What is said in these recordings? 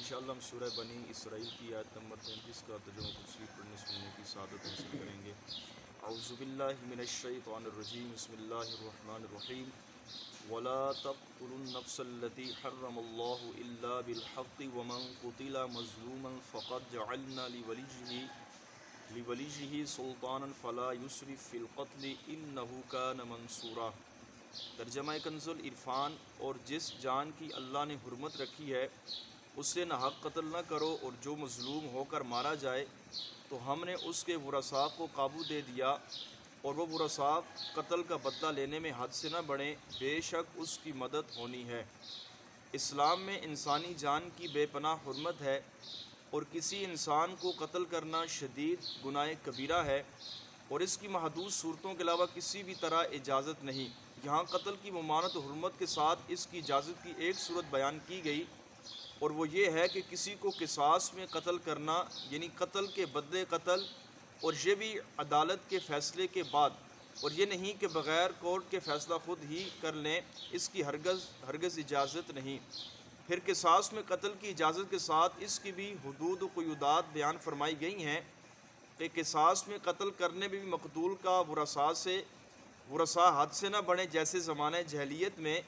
انشاءاللہ ہم سورہ بنی اسرائیل کی آیت نمبر 33 کا ترجمہ تفسیر پڑھنے سننے کی سعادت حاصل کریں گے۔ اعوذ باللہ من الشیطان الرجیم، بسم اللہ الرحمن الرحیم۔ وَلَا تَقْتُلُوا النَّفْسَ الَّتِي حَرَّمَ اللَّهُ إِلَّا بِالْحَقِّ وَمَنْ قُتِلَ مَظْلُومًا فَقَدْ جَعَلْنَا لِوَلِيِّهِ سُلْطَانًا فَلَا يُسْرِفْ فِي الْقَتْلِ إِنَّهُ كَانَ مَنْصُورًا۔ ترجمہ کنز العرفان، اور جس جان کی اللہ نے حرمت رکھی ہے اسے نہ حق قتل نہ کرو، اور جو مظلوم ہو کر مارا جائے تو ہم نے اس کے ورثاء کو قابو دے دیا، اور وہ ورثاء قتل کا بدلہ لینے میں حد سے نہ بڑھیں، بے شک اس کی مدد ہونی ہے۔ اسلام میں انسانی جان کی بے پناہ حرمت ہے، اور کسی انسان کو قتل کرنا شدید گناہ کبیرہ ہے، اور اس کی محدود صورتوں کے علاوہ کسی بھی طرح اجازت نہیں۔ یہاں قتل کی ممانعت و حرمت کے ساتھ اس کی اجازت کی ایک صورت بیان کی گئی، اور وہ یہ ہے کہ کسی کو قصاص میں قتل کرنا، یعنی قتل کے بدلے قتل، اور یہ بھی عدالت کے فیصلے کے بعد، اور یہ نہیں کہ بغیر کورٹ کے فیصلہ خود ہی کر لیں، اس کی ہرگز اجازت نہیں۔ پھر قصاص میں قتل کی اجازت کے ساتھ اس کی بھی حدود و قیودات بیان فرمائی گئی ہیں کہ قصاص میں قتل کرنے میں بھی مقتول کا ورثاء حد سے نہ بڑھیں، جیسے زمانہ جاہلیت میں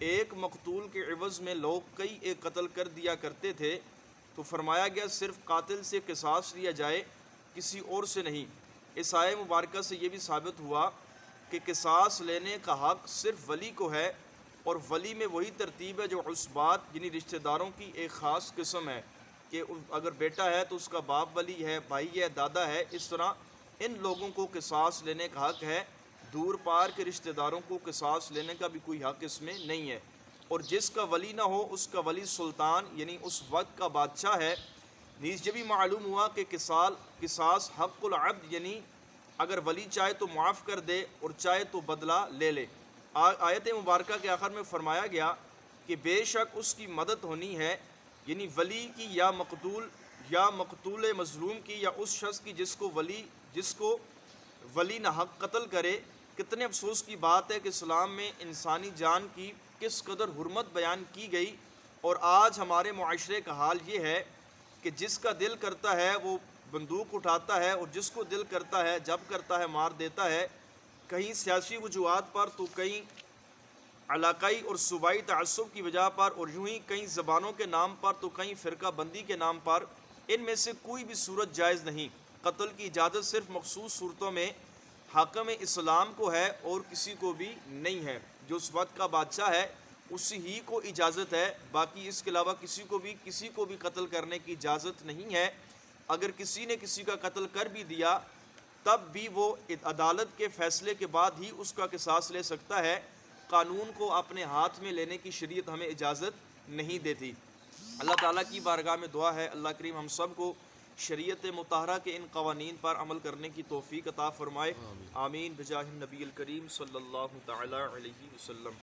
ایک مقتول کے عوض میں لوگ کئی ایک قتل کر دیا کرتے تھے، تو فرمایا گیا صرف قاتل سے قصاص لیا جائے، کسی اور سے نہیں۔ اس آیہ مبارکہ سے یہ بھی ثابت ہوا کہ قصاص لینے کا حق صرف ولی کو ہے، اور ولی میں وہی ترتیب ہے جو عصبات یعنی رشتہ داروں کی ایک خاص قسم ہے، کہ اگر بیٹا ہے تو اس کا باپ ولی ہے، بھائی ہے، دادا ہے، اس طرح ان لوگوں کو قصاص لینے کا حق ہے۔ دور پار کے رشتہ داروں کو قصاص لینے کا بھی کوئی حق اس میں نہیں ہے، اور جس کا ولی نہ ہو اس کا ولی سلطان یعنی اس وقت کا بادشاہ ہے۔ نیز یہ بھی معلوم ہوا کہ قصاص حق العبد، یعنی اگر ولی چاہے تو معاف کر دے اور چاہے تو بدلہ لے لے۔ آیت مبارکہ کے آخر میں فرمایا گیا کہ بے شک اس کی مدد ہونی ہے، یعنی ولی کی یا مقتول مظلوم کی، یا اس شخص کی جس کو ولی نہ حق قتل کرے۔ کتنے افسوس کی بات ہے کہ اسلام میں انسانی جان کی کس قدر حرمت بیان کی گئی، اور آج ہمارے معاشرے کا حال یہ ہے کہ جس کا دل کرتا ہے وہ بندوق اٹھاتا ہے، اور جس کو دل کرتا ہے جب کرتا ہے مار دیتا ہے، کہیں سیاسی وجوہات پر تو کہیں علاقائی اور صوبائی تعصب کی وجہ پر، اور یوں ہی کئی زبانوں کے نام پر تو کہیں فرقہ بندی کے نام پر۔ ان میں سے کوئی بھی صورت جائز نہیں۔ قتل کی اجازت صرف مخصوص صورتوں میں حاکم اسلام کو ہے، اور کسی کو بھی نہیں ہے۔ جو اس وقت کا بادشاہ ہے اسی ہی کو اجازت ہے، باقی اس کے علاوہ کسی کو بھی قتل کرنے کی اجازت نہیں ہے۔ اگر کسی نے کسی کا قتل کر بھی دیا تب بھی وہ عدالت کے فیصلے کے بعد ہی اس کا قصاص لے سکتا ہے، قانون کو اپنے ہاتھ میں لینے کی شریعت ہمیں اجازت نہیں دیتی۔ اللہ تعالیٰ کی بارگاہ میں دعا ہے اللہ کریم ہم سب کو شریعت مطہرہ کے ان قوانین پر عمل کرنے کی توفیق عطا فرمائے، آمین بجاہ النبی الکریم صلی اللہ تعالی علیہ وسلم۔